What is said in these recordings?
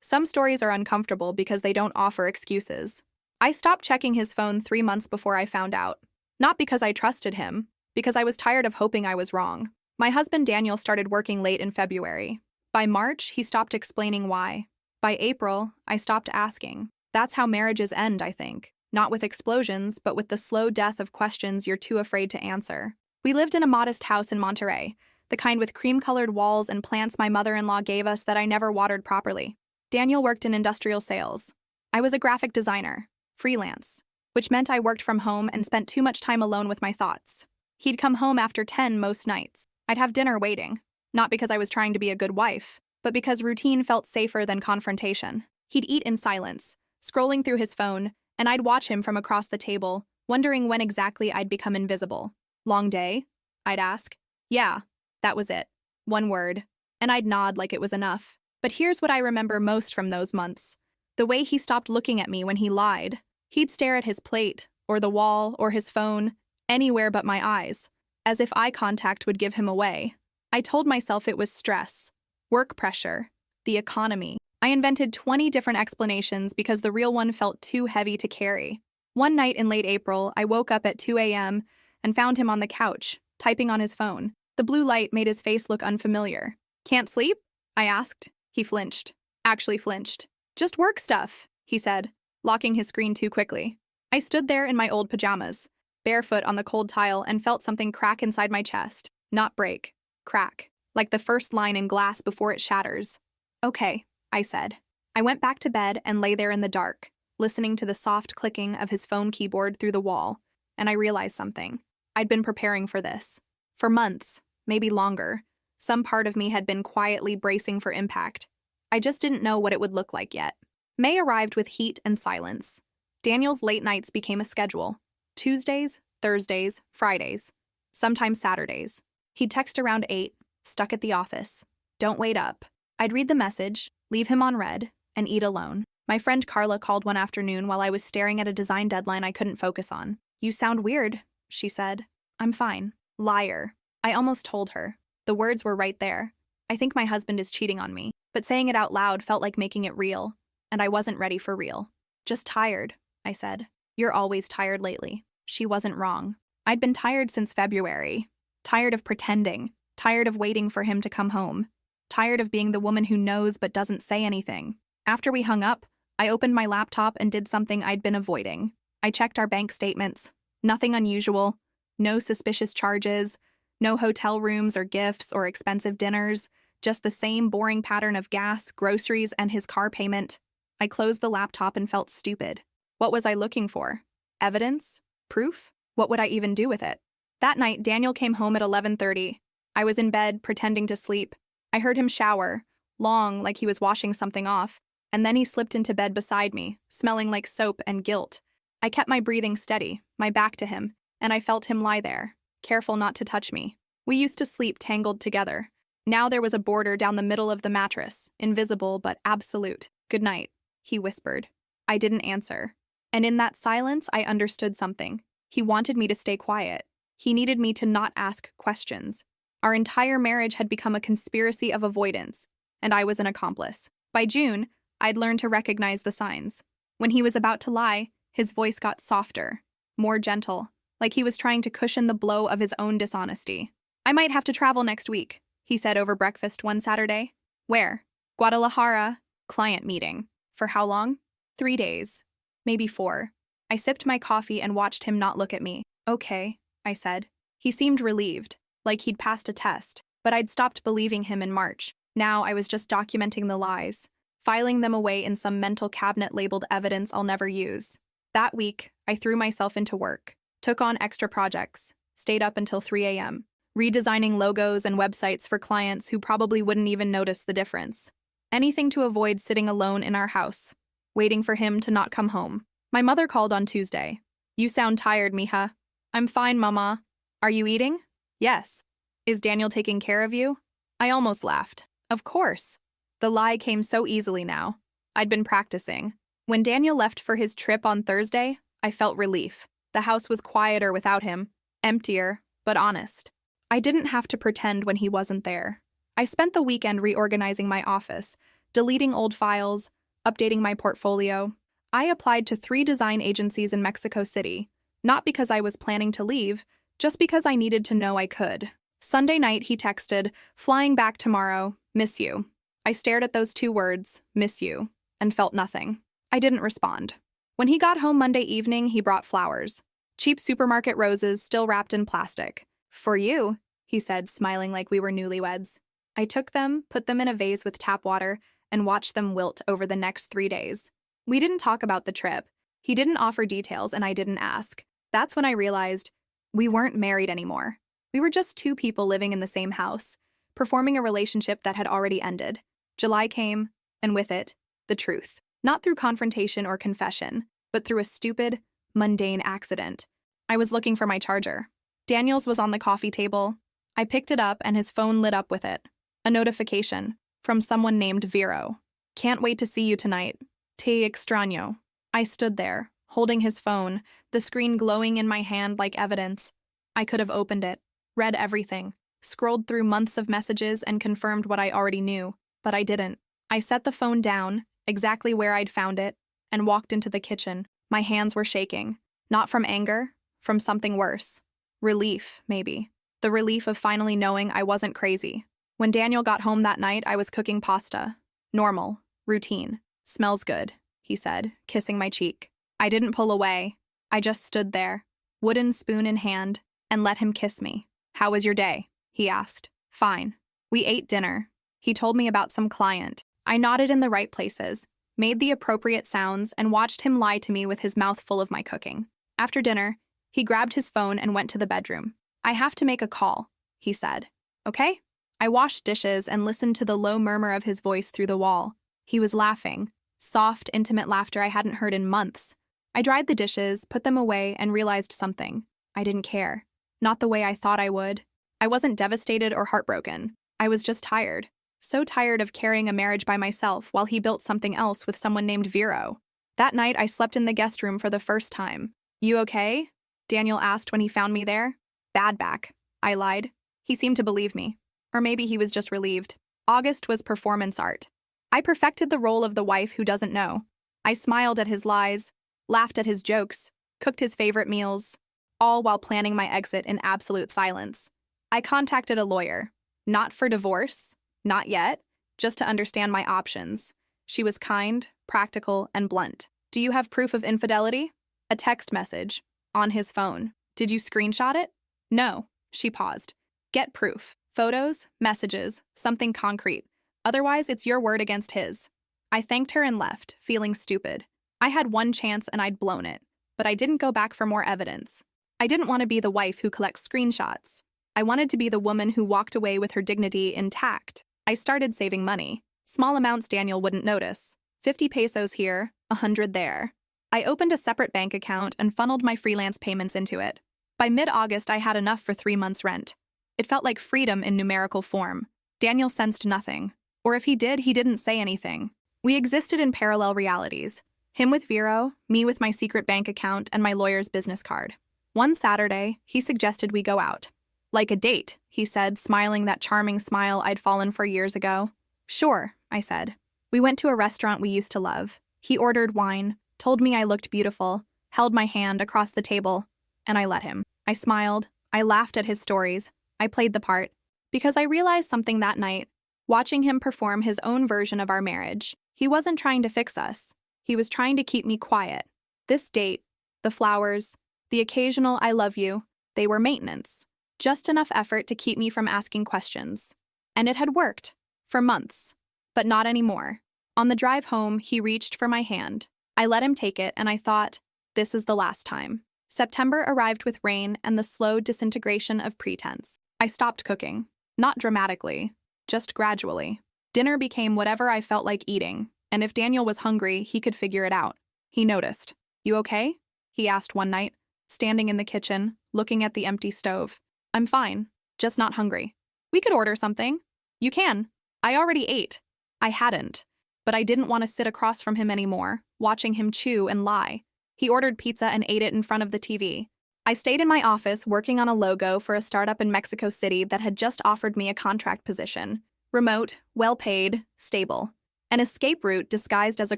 Some stories are uncomfortable because they don't offer excuses. I stopped checking his phone 3 months before I found out. Not because I trusted him, because I was tired of hoping I was wrong. My husband Daniel started working late in February. By March, he stopped explaining why. By April, I stopped asking. That's how marriages end, I think. Not with explosions, but with the slow death of questions you're too afraid to answer. We lived in a modest house in Monterey, the kind with cream-colored walls and plants my mother-in-law gave us that I never watered properly. Daniel worked in industrial sales. I was a graphic designer, freelance, which meant I worked from home and spent too much time alone with my thoughts. He'd come home after 10 most nights. I'd have dinner waiting, not because I was trying to be a good wife, but because routine felt safer than confrontation. He'd eat in silence, scrolling through his phone, and I'd watch him from across the table, wondering when exactly I'd become invisible. Long day? I'd ask. Yeah, that was it. One word. And I'd nod like it was enough. But here's what I remember most from those months. The way he stopped looking at me when he lied. He'd stare at his plate, or the wall, or his phone, anywhere but my eyes, as if eye contact would give him away. I told myself it was stress, work pressure, the economy. I invented 20 different explanations because the real one felt too heavy to carry. One night in late April, I woke up at 2 a.m. and found him on the couch, typing on his phone. The blue light made his face look unfamiliar. Can't sleep? I asked. He flinched. Actually flinched. Just work stuff, he said, locking his screen too quickly. I stood there in my old pajamas, barefoot on the cold tile, and felt something crack inside my chest. Not break. Crack. Like the first line in glass before it shatters. Okay, I said. I went back to bed and lay there in the dark, listening to the soft clicking of his phone keyboard through the wall, and I realized something. I'd been preparing for this. For months, maybe longer, some part of me had been quietly bracing for impact. I just didn't know what it would look like yet. May arrived with heat and silence. Daniel's late nights became a schedule. Tuesdays, Thursdays, Fridays, sometimes Saturdays. He'd text around 8, stuck at the office. Don't wait up. I'd read the message, leave him on read, and eat alone. My friend Carla called one afternoon while I was staring at a design deadline I couldn't focus on. You sound weird, she said. I'm fine. Liar. I almost told her. The words were right there. I think my husband is cheating on me, but saying it out loud felt like making it real, and I wasn't ready for real. Just tired, I said. You're always tired lately. She wasn't wrong. I'd been tired since February. Tired of pretending. Tired of waiting for him to come home. Tired of being the woman who knows but doesn't say anything. After we hung up, I opened my laptop and did something I'd been avoiding. I checked our bank statements. Nothing unusual. No suspicious charges. No hotel rooms or gifts or expensive dinners. Just the same boring pattern of gas, groceries, and his car payment. I closed the laptop and felt stupid. What was I looking for? Evidence? Proof? What would I even do with it? That night, Daniel came home at 11:30. I was in bed, pretending to sleep. I heard him shower, long, like he was washing something off, and then he slipped into bed beside me, smelling like soap and guilt. I kept my breathing steady, my back to him, and I felt him lie there, careful not to touch me. We used to sleep tangled together. Now there was a border down the middle of the mattress, invisible but absolute. Good night, he whispered. I didn't answer. And in that silence, I understood something. He wanted me to stay quiet. He needed me to not ask questions. Our entire marriage had become a conspiracy of avoidance, and I was an accomplice. By June, I'd learned to recognize the signs. When he was about to lie, his voice got softer, more gentle, like he was trying to cushion the blow of his own dishonesty. I might have to travel next week, he said over breakfast one Saturday. Where? Guadalajara. Client meeting. For how long? 3 days. Maybe 4. I sipped my coffee and watched him not look at me. Okay, I said. He seemed relieved, like he'd passed a test, but I'd stopped believing him in March. Now I was just documenting the lies, filing them away in some mental cabinet labeled evidence I'll never use. That week, I threw myself into work, took on extra projects, stayed up until 3 a.m., redesigning logos and websites for clients who probably wouldn't even notice the difference. Anything to avoid sitting alone in our house, waiting for him to not come home. My mother called on Tuesday. You sound tired, mija. I'm fine, mama. Are you eating? Yes. Is Daniel taking care of you? I almost laughed. Of course. The lie came so easily now. I'd been practicing. When Daniel left for his trip on Thursday, I felt relief. The house was quieter without him, emptier, but honest. I didn't have to pretend when he wasn't there. I spent the weekend reorganizing my office, deleting old files, updating my portfolio. I applied to 3 design agencies in Mexico City, not because I was planning to leave, just because I needed to know I could. Sunday night, he texted, "Flying back tomorrow, miss you." I stared at those 2 words, miss you, and felt nothing. I didn't respond. When he got home Monday evening, he brought flowers. Cheap supermarket roses still wrapped in plastic. "For you," he said, smiling like we were newlyweds. I took them, put them in a vase with tap water, and watched them wilt over the next 3 days. We didn't talk about the trip. He didn't offer details, and I didn't ask. That's when I realized we weren't married anymore. We were just 2 people living in the same house, performing a relationship that had already ended. July came, and with it, the truth. Not through confrontation or confession, but through a stupid, mundane accident. I was looking for my charger. Daniel's was on the coffee table. I picked it up, and his phone lit up with it. A notification from someone named Vero. "Can't wait to see you tonight. Te extraño." I stood there, holding his phone, the screen glowing in my hand like evidence. I could have opened it, read everything, scrolled through months of messages and confirmed what I already knew, but I didn't. I set the phone down, exactly where I'd found it, and walked into the kitchen. My hands were shaking, not from anger, from something worse. Relief, maybe. The relief of finally knowing I wasn't crazy. When Daniel got home that night, I was cooking pasta. Normal, routine. "Smells good," he said, kissing my cheek. I didn't pull away. I just stood there, wooden spoon in hand, and let him kiss me. "How was your day?" he asked. "Fine." We ate dinner. He told me about some client. I nodded in the right places, made the appropriate sounds, and watched him lie to me with his mouth full of my cooking. After dinner, he grabbed his phone and went to the bedroom. "I have to make a call," he said. "Okay?" I washed dishes and listened to the low murmur of his voice through the wall. He was laughing, soft, intimate laughter I hadn't heard in months. I dried the dishes, put them away, and realized something. I didn't care. Not the way I thought I would. I wasn't devastated or heartbroken. I was just tired. So tired of carrying a marriage by myself while he built something else with someone named Vero. That night, I slept in the guest room for the first time. "You okay?" Daniel asked when he found me there. "Bad back," I lied. He seemed to believe me. Or maybe he was just relieved. August was performance art. I perfected the role of the wife who doesn't know. I smiled at his lies, laughed at his jokes, cooked his favorite meals, all while planning my exit in absolute silence. I contacted a lawyer. Not for divorce, not yet, just to understand my options. She was kind, practical, and blunt. "Do you have proof of infidelity?" A text message. On his phone. "Did you screenshot it?" "No." She paused. "Get proof. Photos, messages, something concrete. Otherwise, it's your word against his." I thanked her and left, feeling stupid. I had one chance and I'd blown it, but I didn't go back for more evidence. I didn't want to be the wife who collects screenshots. I wanted to be the woman who walked away with her dignity intact. I started saving money. Small amounts Daniel wouldn't notice. 50 pesos here, 100 there. I opened a separate bank account and funneled my freelance payments into it. By mid-August, I had enough for 3 months' rent. It felt like freedom in numerical form. Daniel sensed nothing. Or if he did, he didn't say anything. We existed in parallel realities. Him with Vero, me with my secret bank account and my lawyer's business card. One Saturday, he suggested we go out. "Like a date," he said, smiling that charming smile I'd fallen for years ago. "Sure," I said. We went to a restaurant we used to love. He ordered wine, told me I looked beautiful, held my hand across the table, and I let him. I smiled. I laughed at his stories. I played the part. Because I realized something that night, watching him perform his own version of our marriage. He wasn't trying to fix us. He was trying to keep me quiet. This date, the flowers, the occasional "I love you," they were maintenance. Just enough effort to keep me from asking questions. And it had worked. For months. But not anymore. On the drive home, he reached for my hand. I let him take it, and I thought, this is the last time. September arrived with rain and the slow disintegration of pretense. I stopped cooking. Not dramatically, just gradually. Dinner became whatever I felt like eating, and if Daniel was hungry, he could figure it out. He noticed. "You okay?" he asked one night, standing in the kitchen, looking at the empty stove. "I'm fine, just not hungry." "We could order something." "You can. I already ate." I hadn't, but I didn't want to sit across from him anymore, watching him chew and lie. He ordered pizza and ate it in front of the TV. I stayed in my office working on a logo for a startup in Mexico City that had just offered me a contract position. Remote, well-paid, stable. An escape route disguised as a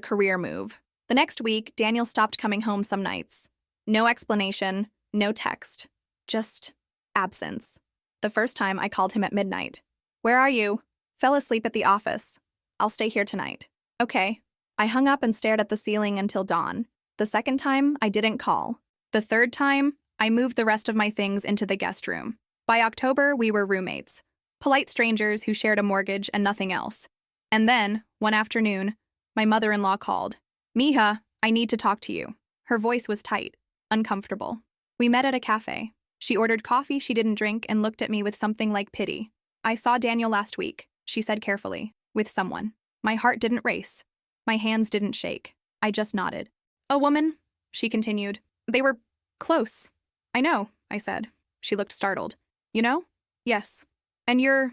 career move. The next week, Daniel stopped coming home some nights. No explanation, no text. Just absence. The first time I called him at midnight. "Where are you?" "Fell asleep at the office. I'll stay here tonight." "Okay." I hung up and stared at the ceiling until dawn. The second time, I didn't call. The third time, I moved the rest of my things into the guest room. By October, we were roommates. Polite strangers who shared a mortgage and nothing else. And then, one afternoon, my mother-in-law called. "Mija, I need to talk to you." Her voice was tight, uncomfortable. We met at a cafe. She ordered coffee she didn't drink and looked at me with something like pity. "I saw Daniel last week," she said carefully, "with someone." My heart didn't race. My hands didn't shake. I just nodded. "A woman," she continued. "They were close." "I know," I said. She looked startled. "You know?" "Yes." "And you're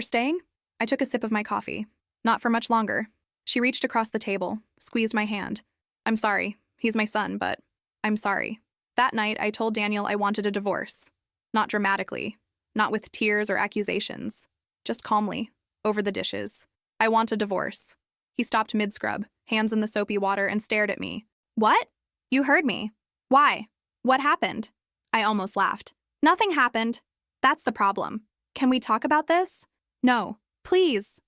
staying?" I took a sip of my coffee. "Not for much longer." She reached across the table, squeezed my hand. "I'm sorry. He's my son, but I'm sorry." That night, I told Daniel I wanted a divorce. Not dramatically, not with tears or accusations. Just calmly, over the dishes. "I want a divorce." He stopped mid-scrub, hands in the soapy water, and stared at me. "What? You heard me. Why? What happened?" I almost laughed. "Nothing happened. That's the problem. Can we talk about this?" "No. Please.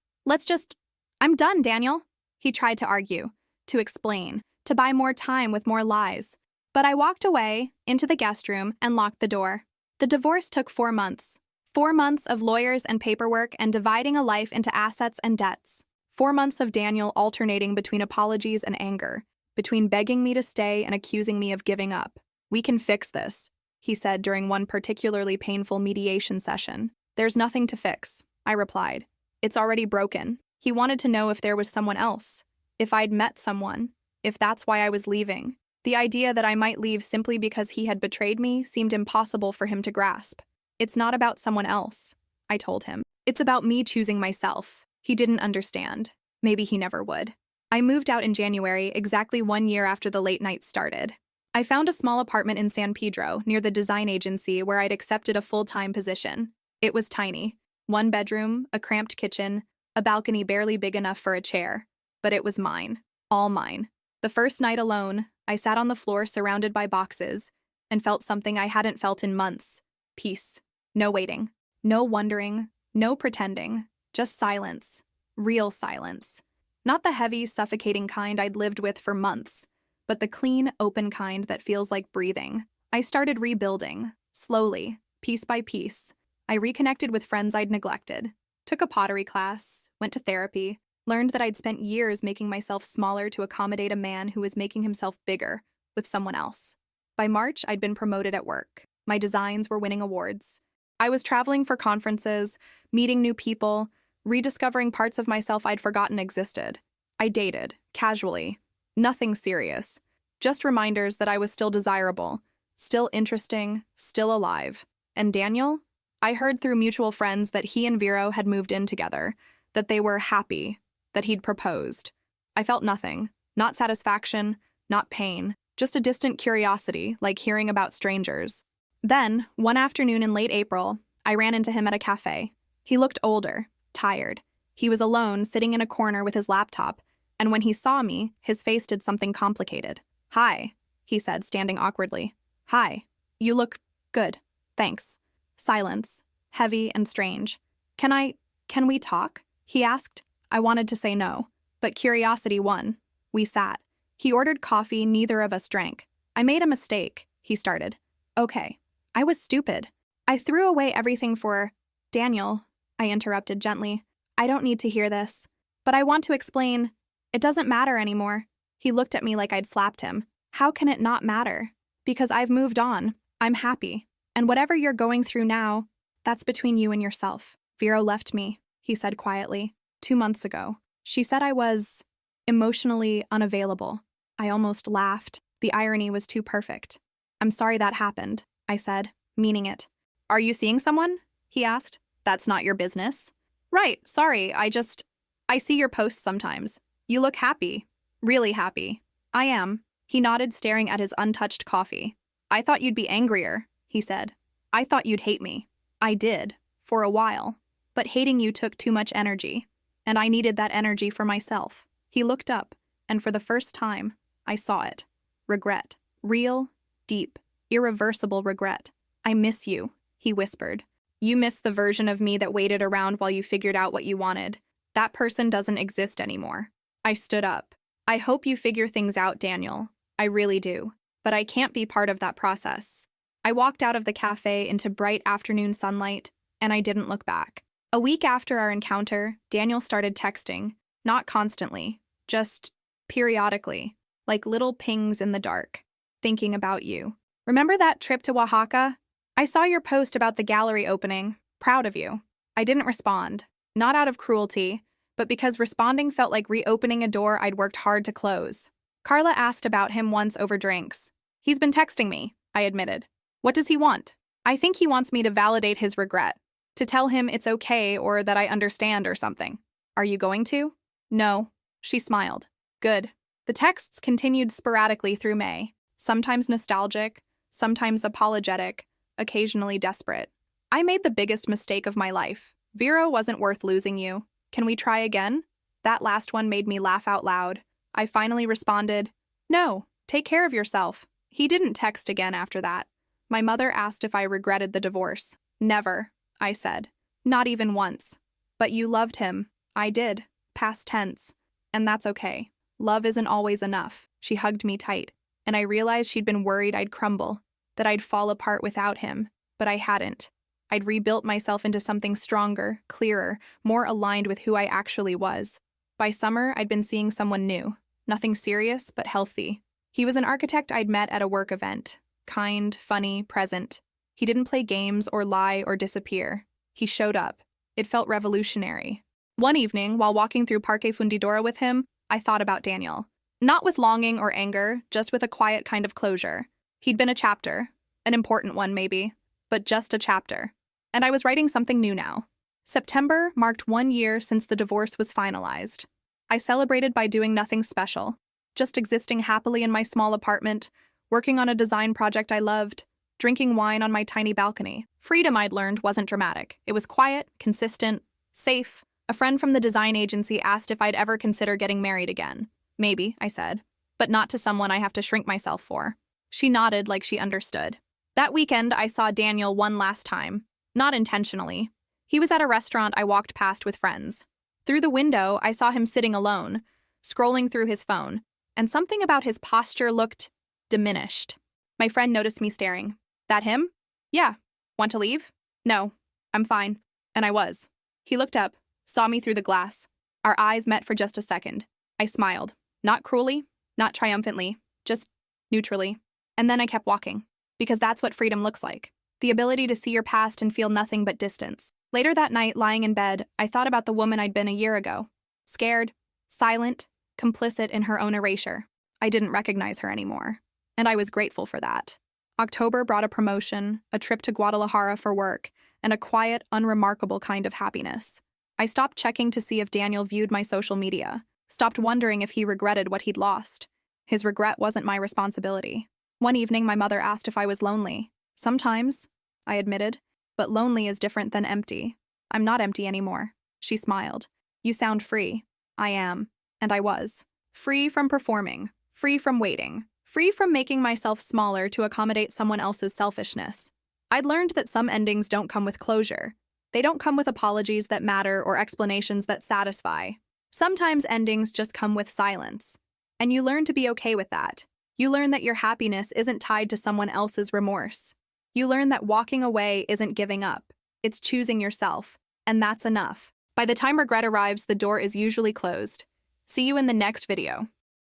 I'm done, Daniel." He tried to argue, to explain, to buy more time with more lies. But I walked away, into the guest room, and locked the door. The divorce took 4 months. 4 months of lawyers and paperwork and dividing a life into assets and debts. 4 months of Daniel alternating between apologies and anger, between begging me to stay and accusing me of giving up. "We can fix this," he said during one particularly painful mediation session. "There's nothing to fix," I replied. "It's already broken." He wanted to know if there was someone else, if I'd met someone, if that's why I was leaving. The idea that I might leave simply because he had betrayed me seemed impossible for him to grasp. "It's not about someone else," I told him. "It's about me choosing myself." He didn't understand. Maybe he never would. I moved out in January, exactly 1 year after the late nights started. I found a small apartment in San Pedro, near the design agency where I'd accepted a full-time position. It was tiny. 1 bedroom, a cramped kitchen, a balcony barely big enough for a chair. But it was mine. All mine. The first night alone, I sat on the floor surrounded by boxes and felt something I hadn't felt in months. Peace. No waiting. No wondering. No pretending. Just silence. Real silence. Not the heavy, suffocating kind I'd lived with for months, but the clean, open kind that feels like breathing. I started rebuilding, slowly, piece by piece. I reconnected with friends I'd neglected, took a pottery class, went to therapy, learned that I'd spent years making myself smaller to accommodate a man who was making himself bigger with someone else. By March, I'd been promoted at work. My designs were winning awards. I was traveling for conferences, meeting new people, rediscovering parts of myself I'd forgotten existed. I dated, casually. Nothing serious. Just reminders that I was still desirable, still interesting, still alive. And Daniel? I heard through mutual friends that he and Vero had moved in together, that they were happy, that he'd proposed. I felt nothing. Not satisfaction, not pain, just a distant curiosity, like hearing about strangers. Then, one afternoon in late April, I ran into him at a cafe. He looked older, tired. He was alone, sitting in a corner with his laptop, and when he saw me, his face did something complicated. "Hi," he said, standing awkwardly. "Hi. You look good. Thanks." Silence, heavy and strange. Can we talk?" he asked. I wanted to say no, but curiosity won. We sat. He ordered coffee neither of us drank. "I made a mistake," he started. "Okay. I was stupid. I threw away everything for Daniel," I interrupted gently. "I don't need to hear this. But I want to explain. It doesn't matter anymore." He looked at me like I'd slapped him. "How can it not matter? Because I've moved on. I'm happy. And whatever you're going through now, that's between you and yourself. Vero left me," he said quietly, 2 months ago. She said I was emotionally unavailable. I almost laughed. The irony was too perfect. "I'm sorry that happened," I said, meaning it. "Are you seeing someone?" he asked. "That's not your business." "Right, sorry, I see your posts sometimes. You look happy. Really happy." "I am." He nodded, staring at his untouched coffee. "I thought you'd be angrier," he said. "I thought you'd hate me." "I did, for a while. But hating you took too much energy, and I needed that energy for myself." He looked up, and for the first time, I saw it. Regret. Real, deep, irreversible regret. I miss you, he whispered. You miss the version of me that waited around while you figured out what you wanted. That person doesn't exist anymore. I stood up. I hope you figure things out, Daniel. I really do. But I can't be part of that process. I walked out of the cafe into bright afternoon sunlight, and I didn't look back. A week after our encounter, Daniel started texting, not constantly, just periodically, like little pings in the dark, thinking about you. Remember that trip to Oaxaca? I saw your post about the gallery opening. Proud of you. I didn't respond, not out of cruelty, but because responding felt like reopening a door I'd worked hard to close. Carla asked about him once over drinks. He's been texting me, I admitted. What does he want? I think he wants me to validate his regret, to tell him it's okay or that I understand or something. Are you going to? No. She smiled. Good. The texts continued sporadically through May, sometimes nostalgic, sometimes apologetic, occasionally desperate. I made the biggest mistake of my life. Vero wasn't worth losing you. Can we try again? That last one made me laugh out loud. I finally responded, no, take care of yourself. He didn't text again after that. My mother asked if I regretted the divorce. Never, I said. Not even once. But you loved him. I did. Past tense. And that's okay. Love isn't always enough. She hugged me tight, and I realized she'd been worried I'd crumble, that I'd fall apart without him, but I hadn't. I'd rebuilt myself into something stronger, clearer, more aligned with who I actually was. By summer, I'd been seeing someone new. Nothing serious, but healthy. He was an architect I'd met at a work event. Kind, funny, present. He didn't play games or lie or disappear. He showed up. It felt revolutionary. One evening, while walking through Parque Fundidora with him, I thought about Daniel. Not with longing or anger, just with a quiet kind of closure. He'd been a chapter. An important one, maybe. But just a chapter. And I was writing something new now. September marked 1 year since the divorce was finalized. I celebrated by doing nothing special. Just existing happily in my small apartment, working on a design project I loved, drinking wine on my tiny balcony. Freedom, I'd learned, wasn't dramatic. It was quiet, consistent, safe. A friend from the design agency asked if I'd ever consider getting married again. Maybe, I said, but not to someone I have to shrink myself for. She nodded like she understood. That weekend, I saw Daniel one last time. Not intentionally. He was at a restaurant I walked past with friends. Through the window, I saw him sitting alone, scrolling through his phone, and something about his posture looked diminished. My friend noticed me staring. That him? Yeah. Want to leave? No. I'm fine. And I was. He looked up, saw me through the glass. Our eyes met for just a second. I smiled. Not cruelly, not triumphantly, just neutrally. And then I kept walking. Because that's what freedom looks like. The ability to see your past and feel nothing but distance. Later that night, lying in bed, I thought about the woman I'd been a year ago. Scared, silent, complicit in her own erasure. I didn't recognize her anymore. And I was grateful for that. October brought a promotion, a trip to Guadalajara for work, and a quiet, unremarkable kind of happiness. I stopped checking to see if Daniel viewed my social media, stopped wondering if he regretted what he'd lost. His regret wasn't my responsibility. One evening, my mother asked if I was lonely. Sometimes, I admitted, but lonely is different than empty. I'm not empty anymore. She smiled. You sound free. I am. And I was. Free from performing. Free from waiting. Free from making myself smaller to accommodate someone else's selfishness. I'd learned that some endings don't come with closure. They don't come with apologies that matter or explanations that satisfy. Sometimes endings just come with silence. And you learn to be okay with that. You learn that your happiness isn't tied to someone else's remorse. You learn that walking away isn't giving up. It's choosing yourself. And that's enough. By the time regret arrives, the door is usually closed. See you in the next video.